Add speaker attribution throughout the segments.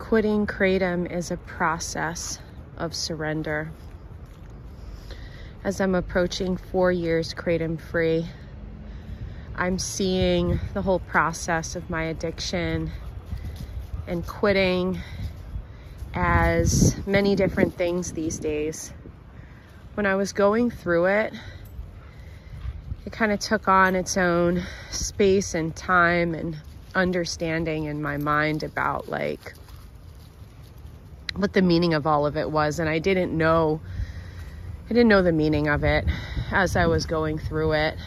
Speaker 1: quitting Kratom is a process of surrender. As I'm approaching 4 years Kratom free, I'm seeing the whole process of my addiction and quitting as many different things these days. When I was going through it, it kind of took on its own space and time and understanding in my mind about like what the meaning of all of it was. And I didn't know the meaning of it as I was going through it.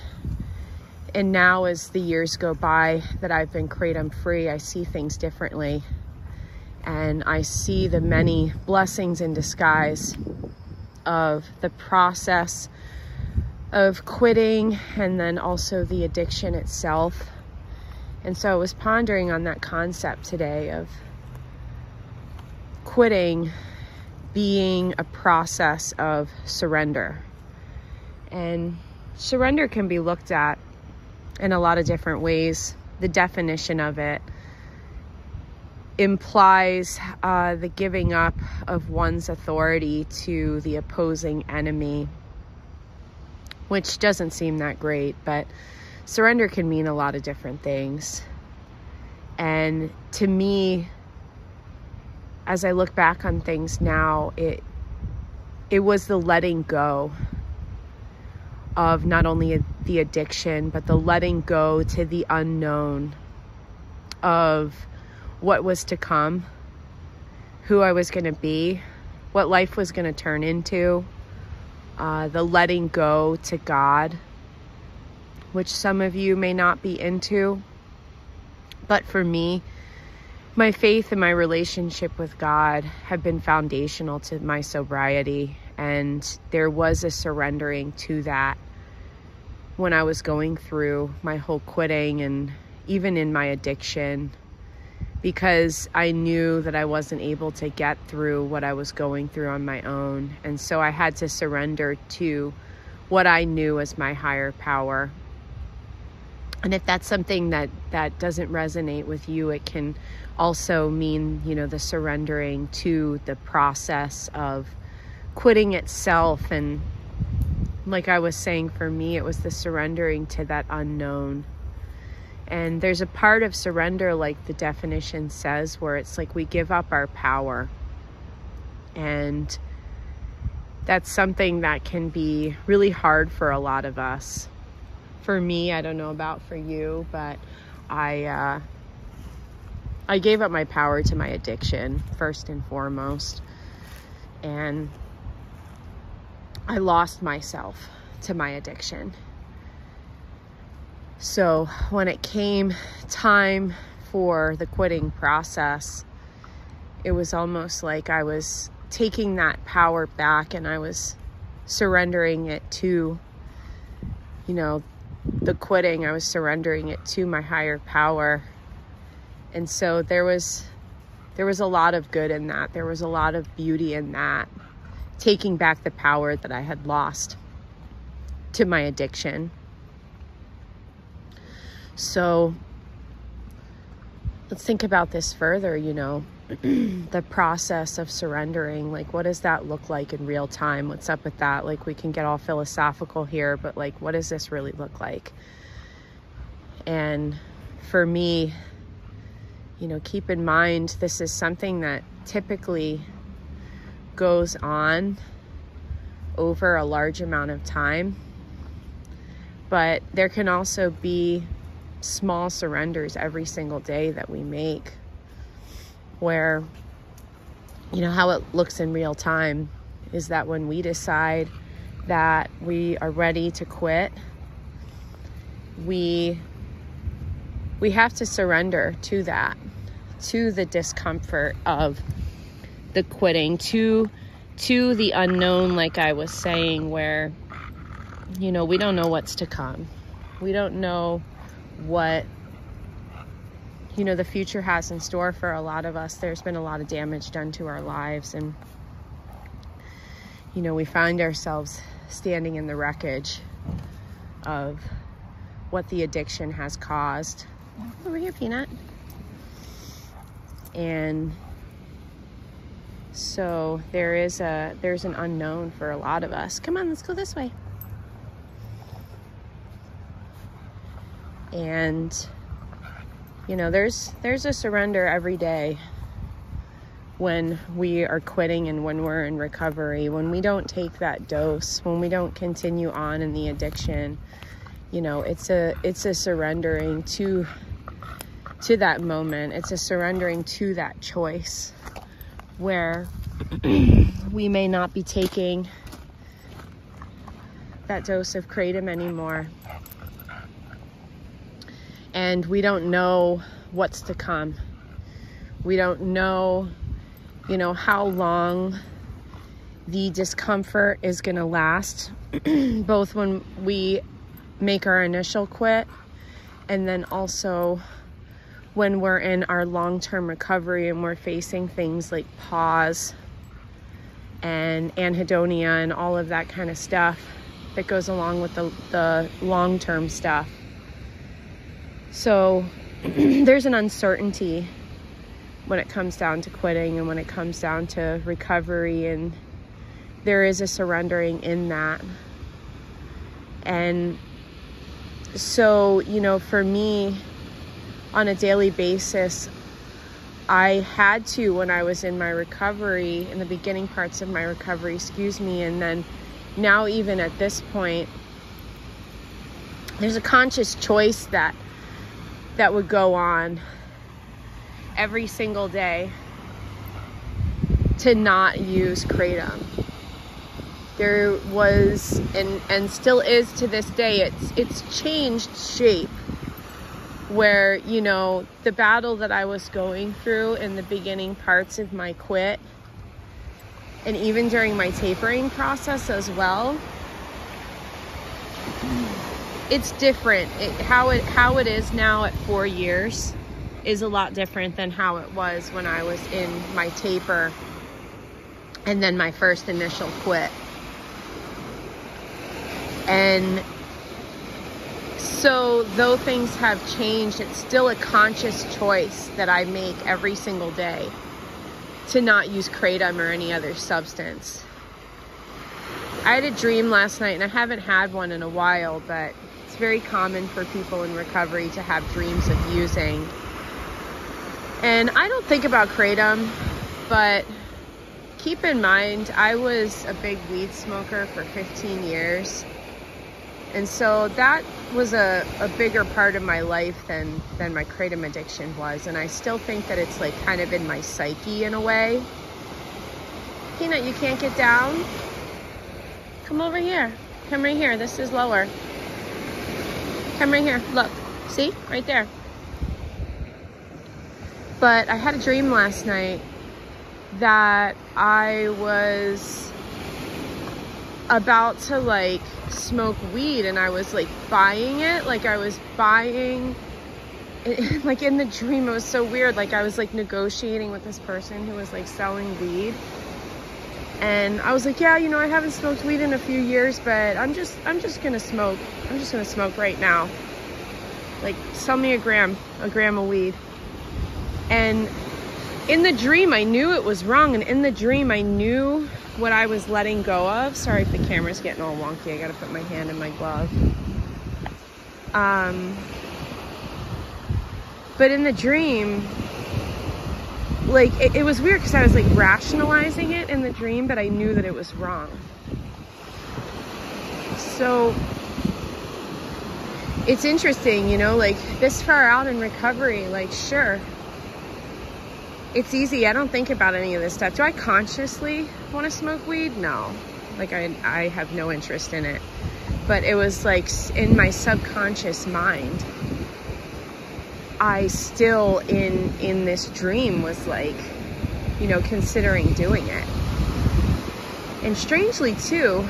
Speaker 1: And now as the years go by that I've been Kratom free, I see things differently. And I see the many blessings in disguise of the process of quitting and then also the addiction itself. And so I was pondering on that concept today of quitting being a process of surrender. And surrender can be looked at in a lot of different ways. The definition of it implies the giving up of one's authority to the opposing enemy, which doesn't seem that great, but surrender can mean a lot of different things. And to me, as I look back on things now, it was the letting go of not only the addiction, but the letting go to the unknown of what was to come, who I was going to be, what life was going to turn into, the letting go to God, which some of you may not be into. But for me, my faith and my relationship with God have been foundational to my sobriety. And there was a surrendering to that when I was going through my whole quitting and even in my addiction, because I knew that I wasn't able to get through what I was going through on my own. And so I had to surrender to what I knew as my higher power. And if that's something that doesn't resonate with you, it can also mean, the surrendering to the process of quitting itself. And like I was saying, for me, it was the surrendering to that unknown. And there's a part of surrender, like the definition says, where it's like we give up our power. And that's something that can be really hard for a lot of us. For me, I don't know about for you, but I gave up my power to my addiction, first and foremost. And I lost myself to my addiction. So when it came time for the quitting process, it was almost like I was taking that power back and I was surrendering it to, the quitting. I was surrendering it to my higher power. And so there was a lot of good in that. There was a lot of beauty in that, taking back the power that I had lost to my addiction. So let's think about this further, the process of surrendering. Like, what does that look like in real time? What's up with that? Like, we can get all philosophical here, but like, what does this really look like? And for me, keep in mind, this is something that typically goes on over a large amount of time, but there can also be small surrenders every single day that we make, where how it looks in real time is that when we decide that we are ready to quit, we have to surrender to that, to the discomfort of the quitting, to the unknown, like I was saying, where we don't know what's to come. We don't know what the future has in store for a lot of us. There's been a lot of damage done to our lives, and we find ourselves standing in the wreckage of what the addiction has caused. Over here, Peanut. And So there's an unknown for a lot of us. Come on, let's go this way. And, you know, there's a surrender every day when we are quitting and when we're in recovery, when we don't take that dose, when we don't continue on in the addiction. You know, it's a surrendering to that moment. It's a surrendering to that choice where we may not be taking that dose of Kratom anymore. And we don't know what's to come. We don't know, you know, how long the discomfort is going to last, both when we make our initial quit and then also when we're in our long-term recovery and we're facing things like pause and anhedonia and all of that kind of stuff that goes along with the long-term stuff. So there's an uncertainty when it comes down to quitting and when it comes down to recovery, and there is a surrendering in that. And so, you know, for me, on a daily basis, I had to, when I was in my recovery, in the beginning parts of my recovery, and then now even at this point, there's a conscious choice that would go on every single day to not use Kratom. There was, and still is to this day, it's changed shape, where, you know, the battle that I was going through in the beginning parts of my quit, and even during my tapering process as well, it's different. How it is now at 4 years is a lot different than how it was when I was in my taper and then my first initial quit. And so though things have changed, it's still a conscious choice that I make every single day to not use Kratom or any other substance. I had a dream last night, and I haven't had one in a while, but it's very common for people in recovery to have dreams of using. And I don't think about Kratom, but keep in mind, I was a big weed smoker for 15 years. And so that was a bigger part of my life than my Kratom addiction was. And I still think that it's like kind of in my psyche in a way. Peanut, you can't get down? Come over here. Come right here. This is lower. Come right here. Look. See? Right there. But I had a dream last night that I was about to like smoke weed, and I was like buying it. Like I was buying it, like in the dream. It was so weird. Like I was like negotiating with this person who was like selling weed. And I was like, yeah, you know, I haven't smoked weed in a few years, but I'm just gonna smoke. I'm just gonna smoke right now. Like, sell me a gram of weed. And in the dream, I knew it was wrong. And in the dream, I knew what I was letting go of. Sorry if the camera's getting all wonky. I gotta put my hand in my glove. But in the dream, like, it was weird because I was like rationalizing it in the dream, but I knew that it was wrong. So it's interesting, you know, like this far out in recovery, like, sure, it's easy. I don't think about any of this stuff. Do I consciously want to smoke weed? No. Like I have no interest in it. But it was like in my subconscious mind, I still in this dream was like, you know, considering doing it. And strangely too,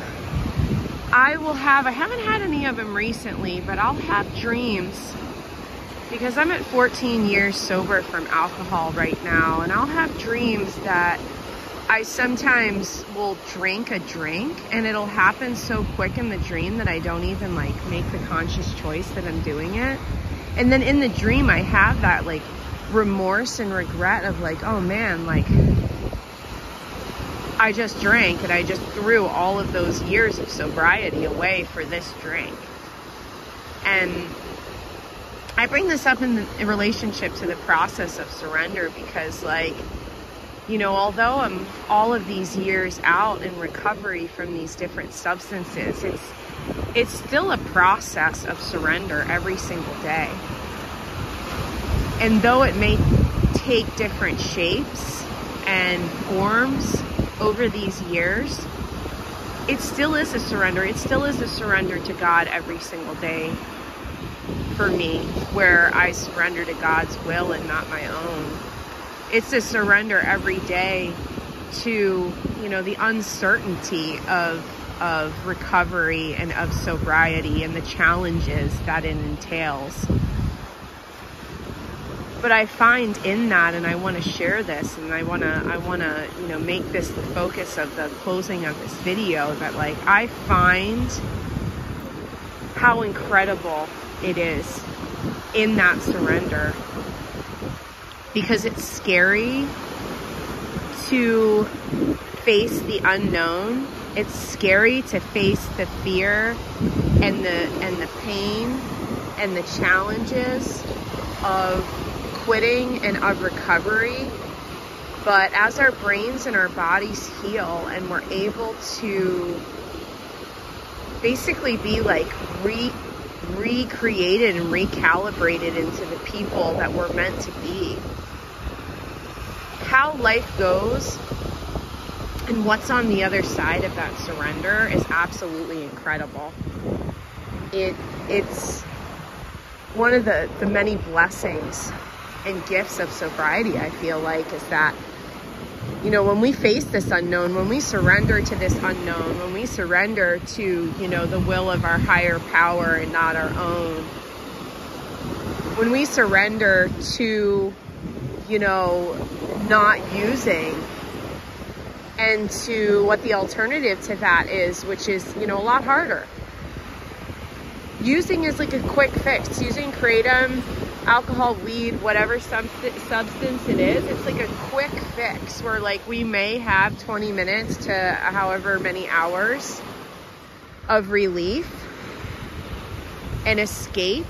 Speaker 1: I haven't had any of them recently, but I'll have dreams, because I'm at 14 years sober from alcohol right now, and I'll have dreams that I sometimes will drink a drink, and it'll happen so quick in the dream that I don't even like make the conscious choice that I'm doing it. And then in the dream, I have that like remorse and regret of like, oh man, like I just drank, and I just threw all of those years of sobriety away for this drink. And I bring this up in relationship to the process of surrender because, like, you know, although I'm all of these years out in recovery from these different substances, it's still a process of surrender every single day. And though it may take different shapes and forms over these years, it still is a surrender. It still is a surrender to God every single day for me, where I surrender to God's will and not my own. It's a surrender every day to, you know, the uncertainty of recovery and of sobriety and the challenges that it entails. But I find in that, and I want to share this, and I want to, you know, make this the focus of the closing of this video, that, like, I find how incredible it is in that surrender, because it's scary to face the unknown. It's scary to face the fear and the pain and the challenges of quitting and of recovery. But as our brains and our bodies heal, and we're able to basically be like recreated and recalibrated into the people that we're meant to be, how life goes and what's on the other side of that surrender is absolutely incredible. It's one of the many blessings and gifts of sobriety, I feel like, is that, you know, when we face this unknown, when we surrender to this unknown, when we surrender to, you know, the will of our higher power and not our own, when we surrender to, you know, not using, and to what the alternative to that is, which is, you know, a lot harder. Using is like a quick fix. Using Kratom, alcohol, weed, whatever substance it is, it's like a quick fix where, like, we may have 20 minutes to however many hours of relief and escape,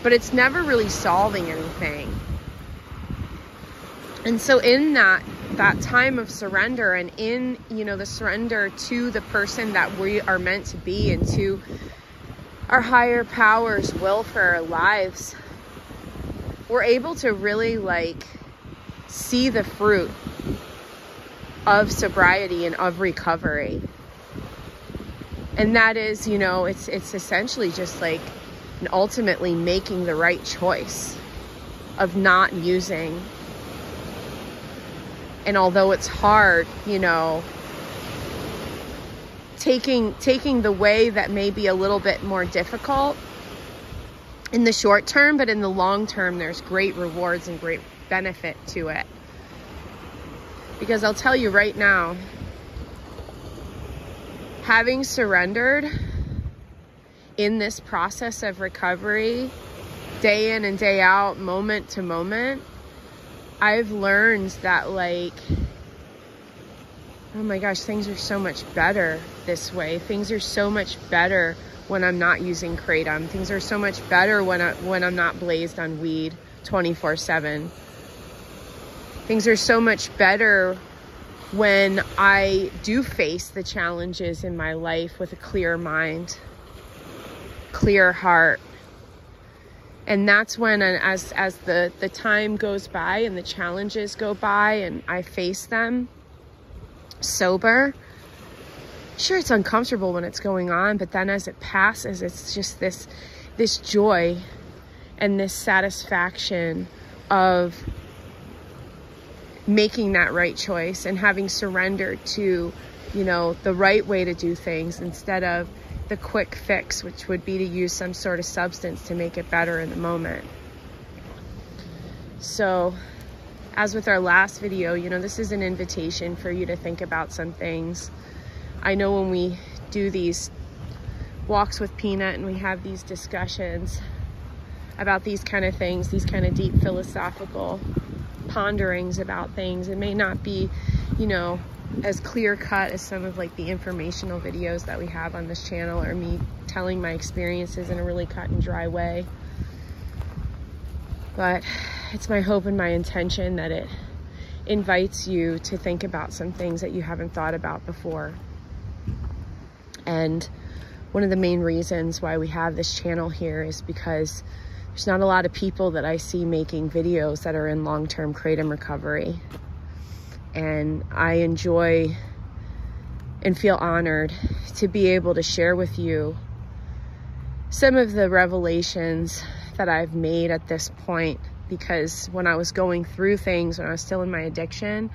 Speaker 1: but it's never really solving anything. And so in that time of surrender, and in, you know, the surrender to the person that we are meant to be, and to our higher power's will for our lives, we're able to really, like, see the fruit of sobriety and of recovery. And that is, you know, it's essentially just like, and ultimately making the right choice of not using. And although it's hard, you know, taking the way that may be a little bit more difficult in the short term, but in the long term, there's great rewards and great benefit to it. Because I'll tell you right now, having surrendered in this process of recovery, day in and day out, moment to moment, I've learned that, like, oh my gosh, things are so much better this way. Things are so much better when I'm not using Kratom. Things are so much better when I'm not blazed on weed 24/7. Things are so much better when I do face the challenges in my life with a clear mind, clear heart. And that's when, as the time goes by and the challenges go by and I face them sober, sure, it's uncomfortable when it's going on, but then as it passes, it's just this joy and this satisfaction of making that right choice and having surrendered to, you know, the right way to do things instead of the quick fix, which would be to use some sort of substance to make it better in the moment. So, as with our last video, you know, this is an invitation for you to think about some things. I know when we do these walks with Peanut and we have these discussions about these kind of things, these kind of deep philosophical ponderings about things, it may not be, you know, as clear cut as some of like the informational videos that we have on this channel, or me telling my experiences in a really cut and dry way. But it's my hope and my intention that it invites you to think about some things that you haven't thought about before. And one of the main reasons why we have this channel here is because there's not a lot of people that I see making videos that are in long-term kratom recovery. And I enjoy and feel honored to be able to share with you some of the revelations that I've made at this point. Because when I was going through things, when I was still in my addiction,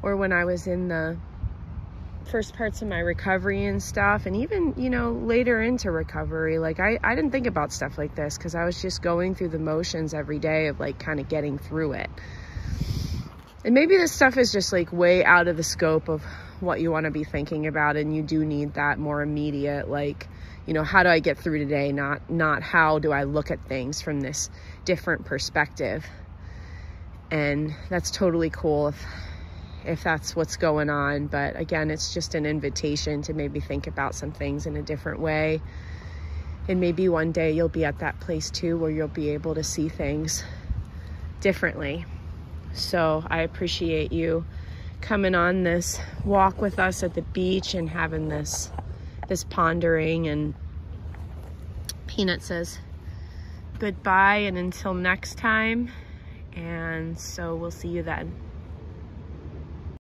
Speaker 1: or when I was in the first parts of my recovery and stuff, and even, you know, later into recovery, like I didn't think about stuff like this because I was just going through the motions every day of like kind of getting through it. And maybe this stuff is just like way out of the scope of what you want to be thinking about, and you do need that more immediate, like, you know, how do I get through today? Not how do I look at things from this different perspective. And that's totally cool if that's what's going on. But again, it's just an invitation to maybe think about some things in a different way. And maybe one day you'll be at that place too, where you'll be able to see things differently. So I appreciate you coming on this walk with us at the beach and having this pondering. And Peanut says goodbye and until next time, and so we'll see you then.